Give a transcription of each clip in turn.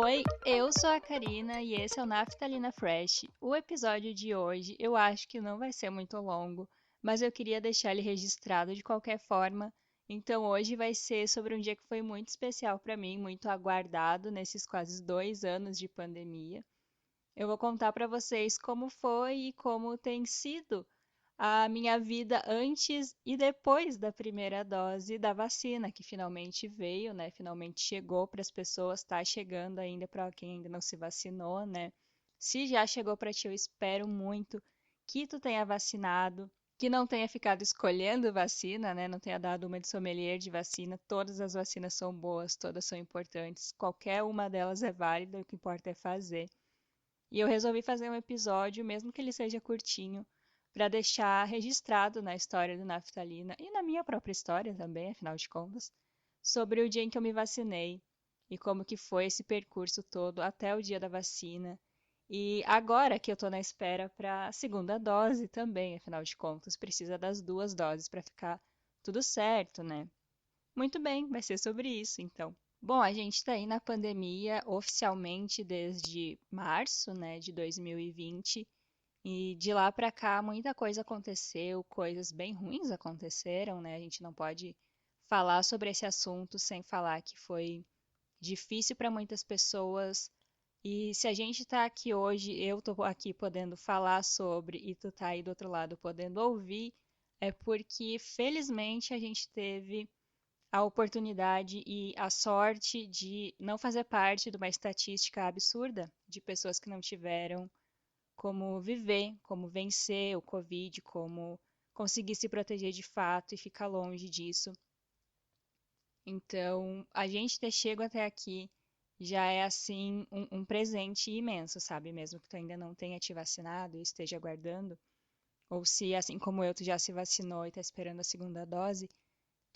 Oi, eu sou a Karina e esse é o Naftalina Fresh. O episódio de hoje eu acho que não vai ser muito longo, mas eu queria deixar ele registrado de qualquer forma. Então hoje vai ser sobre um dia que foi muito especial para mim, muito aguardado nesses quase 2 anos de pandemia. Eu vou contar para vocês como foi e como tem sido a minha vida antes e depois da primeira dose da vacina, que finalmente veio, né? Finalmente chegou para as pessoas, tá chegando ainda para quem ainda não se vacinou, né? Se já chegou para ti, eu espero muito que tu tenha vacinado, que não tenha ficado escolhendo vacina, né? Não tenha dado uma de sommelier de vacina. Todas as vacinas são boas, todas são importantes. Qualquer uma delas é válida, o que importa é fazer. E eu resolvi fazer um episódio, mesmo que ele seja curtinho, para deixar registrado na história do Naftalina e na minha própria história também, afinal de contas, sobre o dia em que eu me vacinei e como que foi esse percurso todo até o dia da vacina. E agora que eu estou na espera para a segunda dose também, afinal de contas, precisa das duas doses para ficar tudo certo, né? Muito bem, vai ser sobre isso então. Bom, a gente está aí na pandemia oficialmente desde março, né, de 2020, e de lá para cá muita coisa aconteceu, coisas bem ruins aconteceram, né? A gente não pode falar sobre esse assunto sem falar que foi difícil para muitas pessoas. E se a gente está aqui hoje, eu estou aqui podendo falar sobre e tu tá aí do outro lado podendo ouvir, é porque felizmente a gente teve a oportunidade e a sorte de não fazer parte de uma estatística absurda de pessoas que não tiveram como viver, como vencer o Covid, como conseguir se proteger de fato e ficar longe disso. Então, a gente ter chego até aqui já é assim um presente imenso, sabe? Mesmo que tu ainda não tenha te vacinado e esteja aguardando, ou se, assim como eu, tu já se vacinou e está esperando a segunda dose,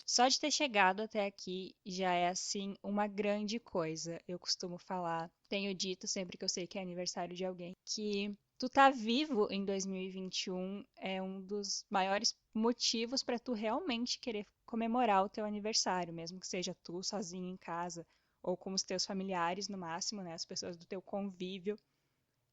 só de ter chegado até aqui já é assim uma grande coisa. Eu costumo falar, tenho dito sempre que eu sei que é aniversário de alguém, que tu tá vivo em 2021 é um dos maiores motivos para tu realmente querer comemorar o teu aniversário, mesmo que seja tu sozinho em casa ou com os teus familiares no máximo, né, as pessoas do teu convívio.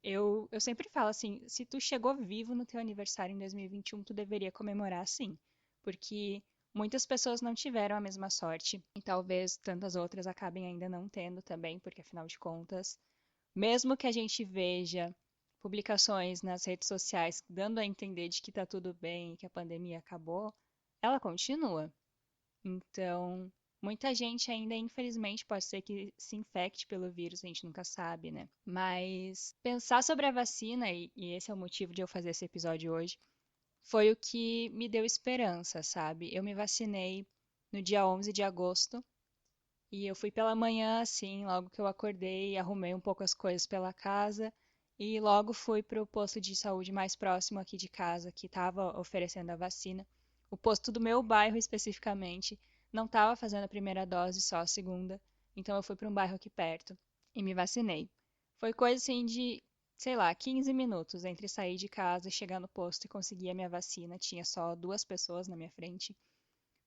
Eu sempre falo assim, se tu chegou vivo no teu aniversário em 2021, tu deveria comemorar sim, porque muitas pessoas não tiveram a mesma sorte e talvez tantas outras acabem ainda não tendo também, porque afinal de contas, mesmo que a gente veja publicações nas redes sociais dando a entender de que tá tudo bem, que a pandemia acabou, ela continua. Então, muita gente ainda, infelizmente, pode ser que se infecte pelo vírus, a gente nunca sabe, né? Mas pensar sobre a vacina, e esse é o motivo de eu fazer esse episódio hoje, foi o que me deu esperança, sabe? Eu me vacinei no dia 11 de agosto e eu fui pela manhã, assim, logo que eu acordei, arrumei um pouco as coisas pela casa e logo fui para o posto de saúde mais próximo aqui de casa, que estava oferecendo a vacina. O posto do meu bairro especificamente não estava fazendo a primeira dose, só a segunda, então eu fui para um bairro aqui perto e me vacinei. Foi coisa assim de, sei lá, 15 minutos entre sair de casa e chegar no posto e conseguir a minha vacina. Tinha só duas pessoas na minha frente.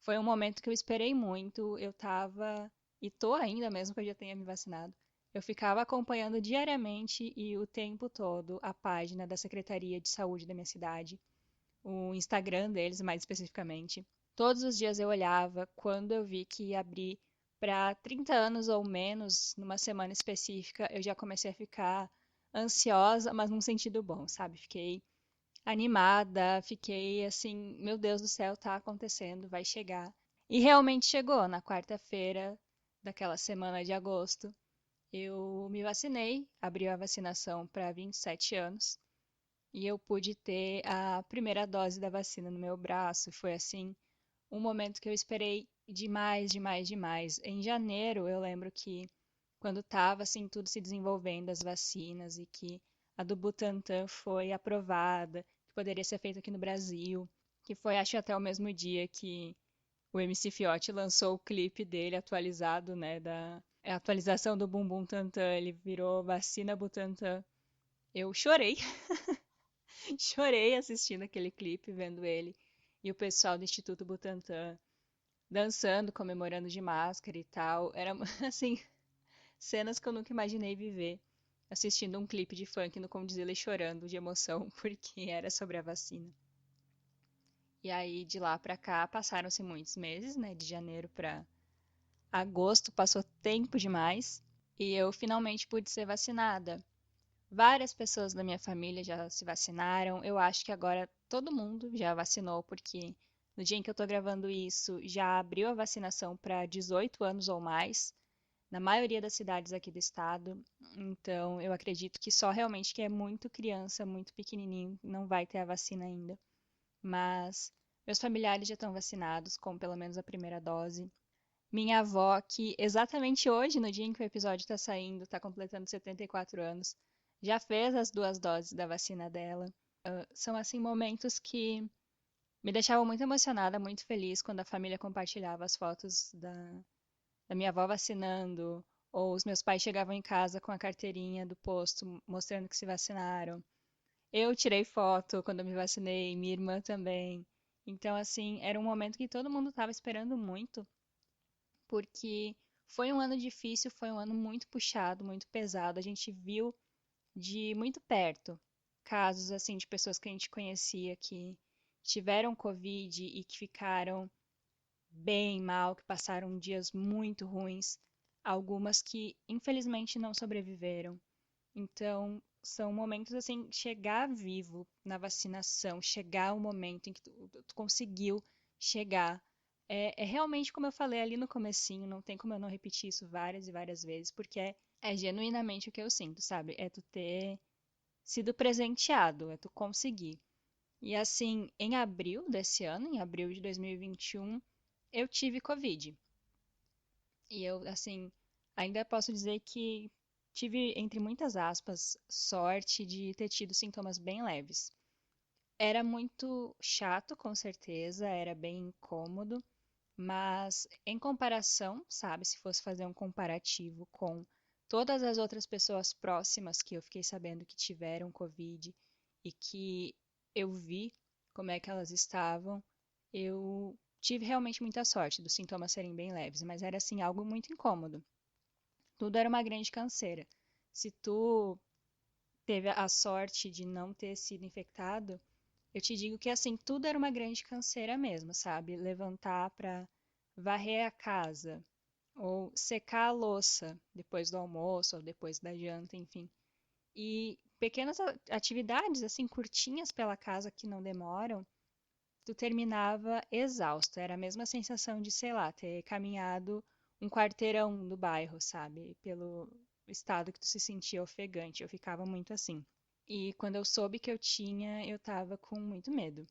Foi um momento que eu esperei muito. Eu tava, e tô ainda, mesmo que eu já tenha me vacinado. Eu ficava acompanhando diariamente e o tempo todo a página da Secretaria de Saúde da minha cidade, o Instagram deles, mais especificamente. Todos os dias eu olhava, quando eu vi que ia abrir para 30 anos ou menos, numa semana específica, eu já comecei a ficar ansiosa, mas num sentido bom, sabe? Fiquei animada, fiquei assim, meu Deus do céu, tá acontecendo, vai chegar. E realmente chegou na quarta-feira daquela semana de agosto. Eu me vacinei, abriu a vacinação para 27 anos e eu pude ter a primeira dose da vacina no meu braço. Foi assim, um momento que eu esperei demais, demais, demais. Em janeiro, eu lembro que quando estava assim tudo se desenvolvendo, as vacinas e que a do Butantan foi aprovada, que poderia ser feita aqui no Brasil, que foi acho até o mesmo dia que o MC Fiote lançou o clipe dele atualizado, né, da atualização do Bumbum Tantan, ele virou vacina Butantan. Eu chorei, chorei assistindo aquele clipe, vendo ele e o pessoal do Instituto Butantan dançando, comemorando de máscara e tal. Era assim, cenas que eu nunca imaginei viver, assistindo um clipe de funk no Condzilla e chorando de emoção, porque era sobre a vacina. E aí, de lá pra cá, passaram-se muitos meses, né? De janeiro pra agosto, passou tempo demais. E eu finalmente pude ser vacinada. Várias pessoas da minha família já se vacinaram. Eu acho que agora todo mundo já vacinou, porque no dia em que eu tô gravando isso, já abriu a vacinação para 18 anos ou mais, na maioria das cidades aqui do estado. Então, eu acredito que só realmente que é muito criança, muito pequenininho, não vai ter a vacina ainda. Mas meus familiares já estão vacinados com pelo menos a primeira dose. Minha avó, que exatamente hoje, no dia em que o episódio está saindo, está completando 74 anos, já fez as 2 doses da vacina dela. São, assim, momentos que me deixavam muito emocionada, muito feliz quando a família compartilhava as fotos da minha avó vacinando, ou os meus pais chegavam em casa com a carteirinha do posto mostrando que se vacinaram. Eu tirei foto quando eu me vacinei, minha irmã também. Então, assim, era um momento que todo mundo estava esperando muito, porque foi um ano difícil, foi um ano muito puxado, muito pesado. A gente viu de muito perto casos assim de pessoas que a gente conhecia que tiveram Covid e que ficaram bem mal, que passaram dias muito ruins, algumas que infelizmente não sobreviveram. Então, são momentos assim, chegar vivo na vacinação, chegar o momento em que tu conseguiu chegar. É realmente como eu falei ali no comecinho, não tem como eu não repetir isso várias e várias vezes, porque é genuinamente o que eu sinto, sabe? É tu ter sido presenteado, é tu conseguir. E assim, em abril desse ano, em abril de 2021, eu tive Covid. E eu, assim, ainda posso dizer que tive, entre muitas aspas, sorte de ter tido sintomas bem leves. Era muito chato, com certeza, era bem incômodo, mas em comparação, sabe, se fosse fazer um comparativo com todas as outras pessoas próximas que eu fiquei sabendo que tiveram Covid e que eu vi como é que elas estavam, eu tive realmente muita sorte dos sintomas serem bem leves, mas era assim algo muito incômodo. Tudo era uma grande canseira. Se tu teve a sorte de não ter sido infectado, eu te digo que assim, tudo era uma grande canseira mesmo, sabe? Levantar para varrer a casa, ou secar a louça depois do almoço ou depois da janta, enfim. E pequenas atividades assim curtinhas pela casa que não demoram, tu terminava exausto. Era a mesma sensação de, sei lá, ter caminhado um quarteirão no bairro, sabe? Pelo estado que tu se sentia ofegante. Eu ficava muito assim. E quando eu soube que eu tinha, eu tava com muito medo.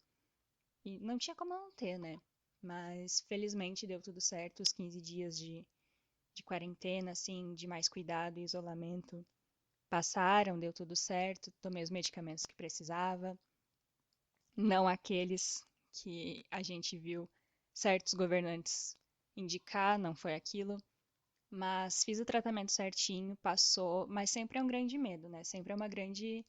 E não tinha como não ter, né? Mas felizmente deu tudo certo. Os 15 dias de quarentena, assim, de mais cuidado e isolamento passaram, deu tudo certo. Tomei os medicamentos que precisava. Não aqueles que a gente viu certos governantes indicar, não foi aquilo. Mas fiz o tratamento certinho, passou, mas sempre é um grande medo, né? Sempre é uma grande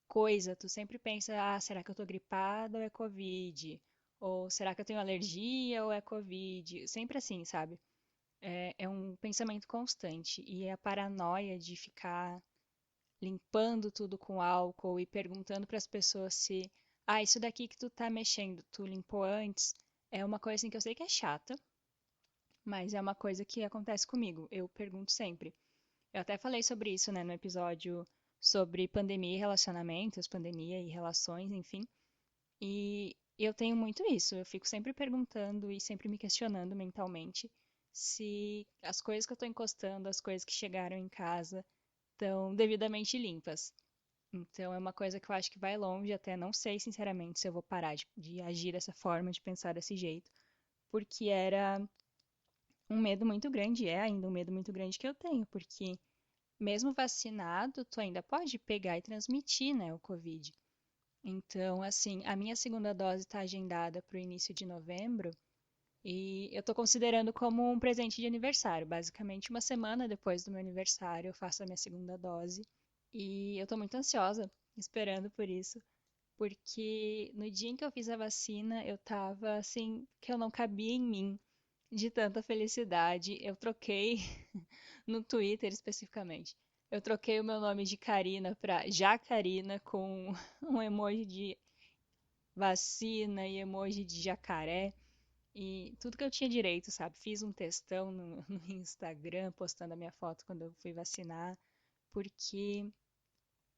coisa. Tu sempre pensa, ah, será que eu tô gripada ou é Covid? Ou será que eu tenho alergia ou é Covid? Sempre assim, sabe? É um pensamento constante. E a paranoia de ficar limpando tudo com álcool e perguntando para as pessoas se, ah, isso daqui que tu tá mexendo, tu limpou antes, é uma coisa assim que eu sei que é chata, mas é uma coisa que acontece comigo. Eu pergunto sempre. Eu até falei sobre isso, né, no episódio sobre pandemia e relacionamentos, pandemia e relações, enfim. E eu tenho muito isso. Eu fico sempre perguntando e sempre me questionando mentalmente se as coisas que eu tô encostando, as coisas que chegaram em casa, estão devidamente limpas. Então é uma coisa que eu acho que vai longe, até não sei sinceramente se eu vou parar de agir dessa forma, de pensar desse jeito, porque era um medo muito grande, é ainda um medo muito grande que eu tenho, porque mesmo vacinado, tu ainda pode pegar e transmitir, né, o Covid. Então, assim, a minha segunda dose está agendada para o início de novembro e eu estou considerando como um presente de aniversário. Basicamente, uma semana depois do meu aniversário, eu faço a minha segunda dose e eu estou muito ansiosa, esperando por isso, porque no dia em que eu fiz a vacina, eu tava assim, que eu não cabia em mim. De tanta felicidade, eu troquei no Twitter especificamente. Eu troquei o meu nome de Karina para Jacarina com um emoji de vacina e emoji de jacaré e tudo que eu tinha direito, sabe? Fiz um textão no Instagram postando a minha foto quando eu fui vacinar, porque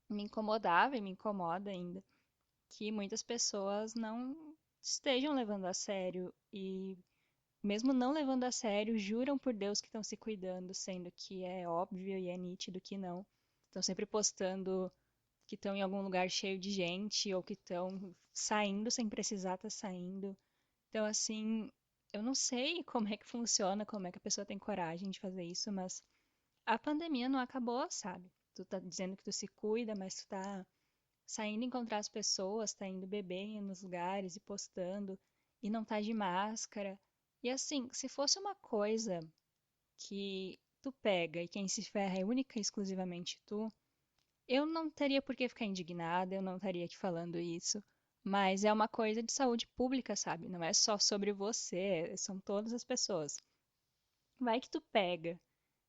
me incomodava e me incomoda ainda que muitas pessoas não estejam levando a sério e mesmo não levando a sério, juram por Deus que estão se cuidando, sendo que é óbvio e é nítido que não. Estão sempre postando que estão em algum lugar cheio de gente ou que estão saindo sem precisar estar saindo. Então, assim, eu não sei como é que funciona, como é que a pessoa tem coragem de fazer isso, mas a pandemia não acabou, sabe? Tu tá dizendo que tu se cuida, mas tu tá saindo encontrar as pessoas, tá indo beber nos lugares e postando e não tá de máscara. E assim, se fosse uma coisa que tu pega e quem se ferra é única e exclusivamente tu, eu não teria por que ficar indignada, eu não estaria aqui falando isso. Mas é uma coisa de saúde pública, sabe? Não é só sobre você, são todas as pessoas. Vai que tu pega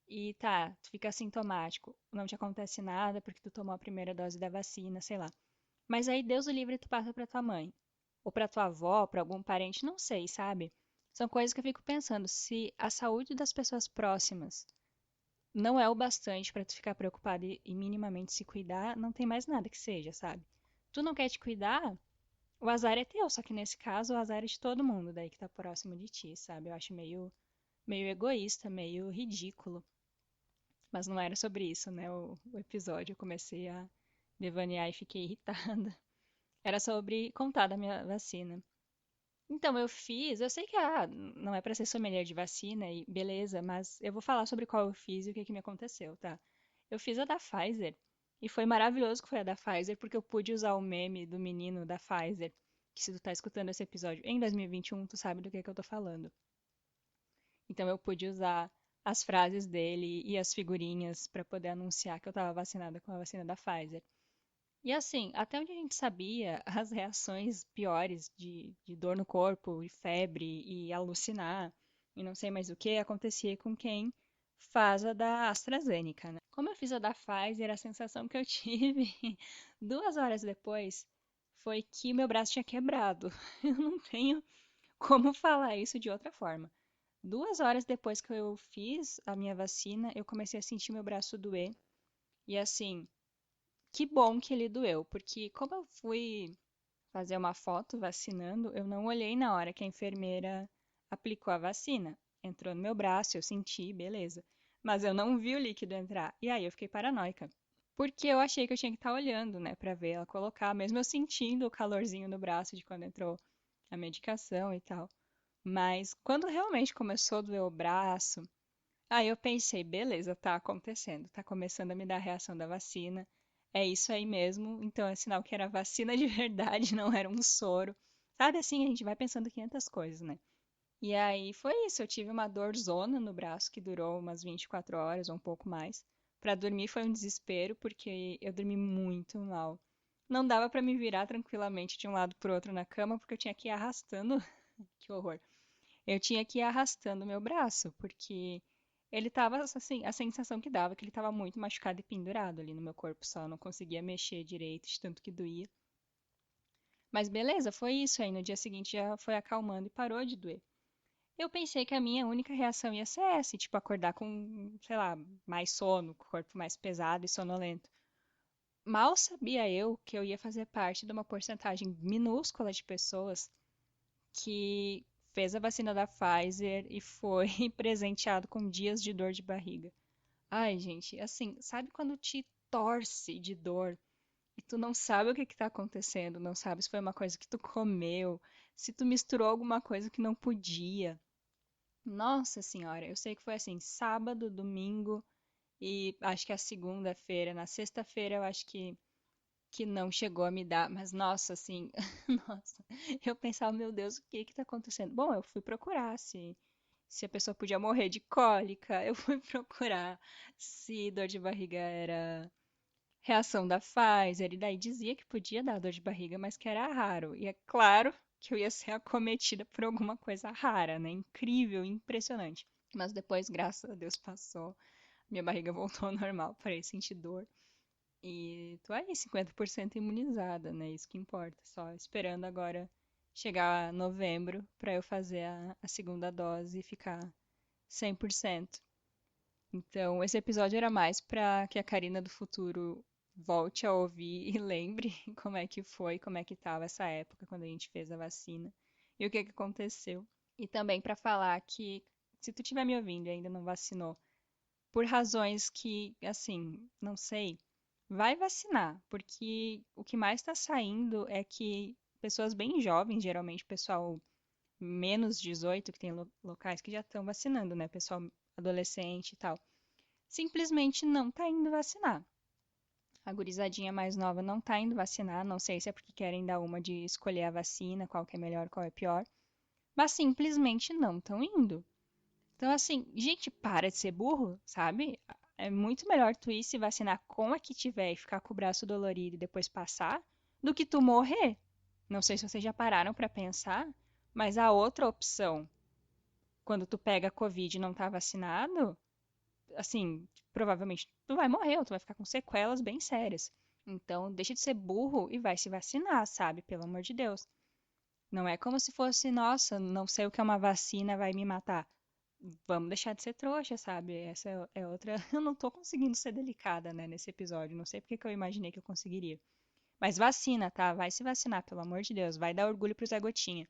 e tá, tu fica assintomático, não te acontece nada porque tu tomou a primeira dose da vacina, sei lá. Mas aí Deus o livre tu passa pra tua mãe, ou pra tua avó, pra algum parente, não sei, sabe? São coisas que eu fico pensando, se a saúde das pessoas próximas não é o bastante pra tu ficar preocupado e minimamente se cuidar, não tem mais nada que seja, sabe? Tu não quer te cuidar, o azar é teu, só que nesse caso o azar é de todo mundo daí que tá próximo de ti, sabe? Eu acho meio egoísta, meio ridículo. Mas não era sobre isso, né? O episódio eu comecei a devanear e fiquei irritada. Era sobre contar da minha vacina. Então, eu sei que não é pra ser sommelier de vacina e beleza, mas eu vou falar sobre qual eu fiz e o que que me aconteceu, tá? Eu fiz a da Pfizer e foi maravilhoso que foi a da Pfizer porque eu pude usar o meme do menino da Pfizer, que se tu tá escutando esse episódio em 2021, tu sabe do que eu tô falando. Então eu pude usar as frases dele e as figurinhas pra poder anunciar que eu tava vacinada com a vacina da Pfizer. E assim, até onde a gente sabia, as reações piores de dor no corpo, e febre, e alucinar, e não sei mais o que, acontecia com quem faz a da AstraZeneca, né? Como eu fiz a da Pfizer, a sensação que eu tive 2 horas depois foi que meu braço tinha quebrado. Eu não tenho como falar isso de outra forma. 2 horas depois que eu fiz a minha vacina, eu comecei a sentir meu braço doer. E assim, que bom que ele doeu, porque como eu fui fazer uma foto vacinando, eu não olhei na hora que a enfermeira aplicou a vacina. Entrou no meu braço, eu senti, beleza. Mas eu não vi o líquido entrar. E aí eu fiquei paranoica. Porque eu achei que eu tinha que estar olhando, né, pra ver ela colocar, mesmo eu sentindo o calorzinho no braço de quando entrou a medicação e tal. Mas quando realmente começou a doer o braço, aí eu pensei, beleza, tá acontecendo, tá começando a me dar a reação da vacina. É isso aí mesmo, então é sinal que era vacina de verdade, não era um soro. Sabe assim, a gente vai pensando 500 coisas, né? E aí foi isso, eu tive uma dorzona no braço que durou umas 24 horas ou um pouco mais. Pra dormir foi um desespero, porque eu dormi muito mal. Não dava pra me virar tranquilamente de um lado pro outro na cama, porque eu tinha que ir arrastando. Que horror. Eu tinha que ir arrastando meu braço, porque ele tava assim, a sensação que dava é que ele tava muito machucado e pendurado ali no meu corpo só, eu não conseguia mexer direito, de tanto que doía. Mas beleza, foi isso aí. No dia seguinte já foi acalmando e parou de doer. Eu pensei que a minha única reação ia ser essa, tipo, acordar com, sei lá, mais sono, com o corpo mais pesado e sonolento. Mal sabia eu que eu ia fazer parte de uma porcentagem minúscula de pessoas que fez a vacina da Pfizer e foi presenteado com dias de dor de barriga. Ai, gente, assim, sabe quando te torce de dor e tu não sabe o que que tá acontecendo, não sabe se foi uma coisa que tu comeu, se tu misturou alguma coisa que não podia. Nossa senhora, eu sei que foi assim, sábado, domingo e acho que a segunda-feira. Na sexta-feira eu acho que não chegou a me dar, mas nossa, assim, nossa, eu pensava, meu Deus, o que que tá acontecendo? Bom, eu fui procurar se a pessoa podia morrer de cólica, eu fui procurar se dor de barriga era reação da Pfizer, e daí dizia que podia dar dor de barriga, mas que era raro. E é claro que eu ia ser acometida por alguma coisa rara, né? Incrível, impressionante. Mas depois, graças a Deus, passou. Minha barriga voltou ao normal, parei de sentir dor. E tô aí, 50% imunizada, né? Isso que importa. Só esperando agora chegar novembro pra eu fazer a segunda dose e ficar 100%. Então, esse episódio era mais pra que a Karina do futuro volte a ouvir e lembre como é que foi, como é que tava essa época quando a gente fez a vacina e o que que aconteceu. E também pra falar que se tu estiver me ouvindo e ainda não vacinou, por razões que, assim, não sei, vai vacinar, porque o que mais está saindo é que pessoas bem jovens, geralmente pessoal menos 18, que tem locais que já estão vacinando, né? Pessoal adolescente e tal, simplesmente não tá indo vacinar. A gurizadinha mais nova não tá indo vacinar, não sei se é porque querem dar uma de escolher a vacina, qual que é melhor, qual é pior, mas simplesmente não estão indo. Então, assim, gente, para de ser burro, sabe? É muito melhor tu ir se vacinar com a que tiver e ficar com o braço dolorido e depois passar, do que tu morrer. Não sei se vocês já pararam pra pensar, mas a outra opção, quando tu pega a Covid e não tá vacinado, assim, provavelmente tu vai morrer, ou tu vai ficar com sequelas bem sérias. Então, deixa de ser burro e vai se vacinar, sabe? Pelo amor de Deus. Não é como se fosse, nossa, não sei o que é uma vacina, vai me matar. Vamos deixar de ser trouxa, sabe? Essa é outra. Eu não tô conseguindo ser delicada, né, nesse episódio. Não sei porque que eu imaginei que eu conseguiria. Mas vacina, tá? Vai se vacinar, pelo amor de Deus. Vai dar orgulho pro Zé Gotinha.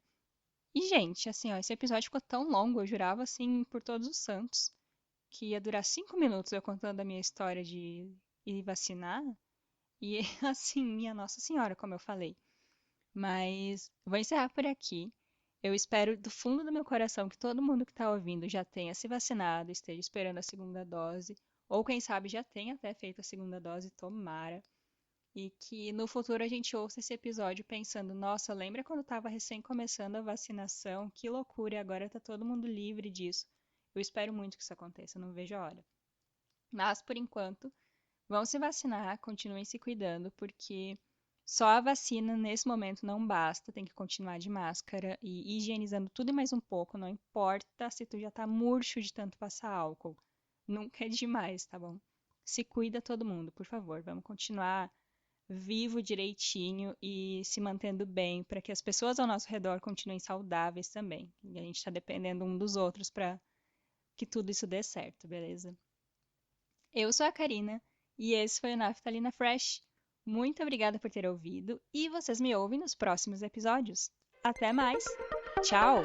E, gente, assim, ó, esse episódio ficou tão longo, eu jurava, assim, por todos os santos, que ia durar 5 minutos eu contando a minha história de ir vacinar. E, assim, minha Nossa Senhora, como eu falei. Mas vou encerrar por aqui. Eu espero do fundo do meu coração que todo mundo que está ouvindo já tenha se vacinado, esteja esperando a segunda dose, ou quem sabe já tenha até feito a segunda dose, tomara. E que no futuro a gente ouça esse episódio pensando: nossa, lembra quando estava recém começando a vacinação? Que loucura, e agora está todo mundo livre disso. Eu espero muito que isso aconteça, não vejo a hora. Mas por enquanto, vão se vacinar, continuem se cuidando, porque só a vacina nesse momento não basta, tem que continuar de máscara e higienizando tudo e mais um pouco, não importa se tu já tá murcho de tanto passar álcool. Nunca é demais, tá bom? Se cuida todo mundo, por favor. Vamos continuar vivo direitinho e se mantendo bem para que as pessoas ao nosso redor continuem saudáveis também. E a gente está dependendo um dos outros para que tudo isso dê certo, beleza? Eu sou a Karina e esse foi o Naftalina Fresh. Muito obrigada por ter ouvido e vocês me ouvem nos próximos episódios. Até mais! Tchau!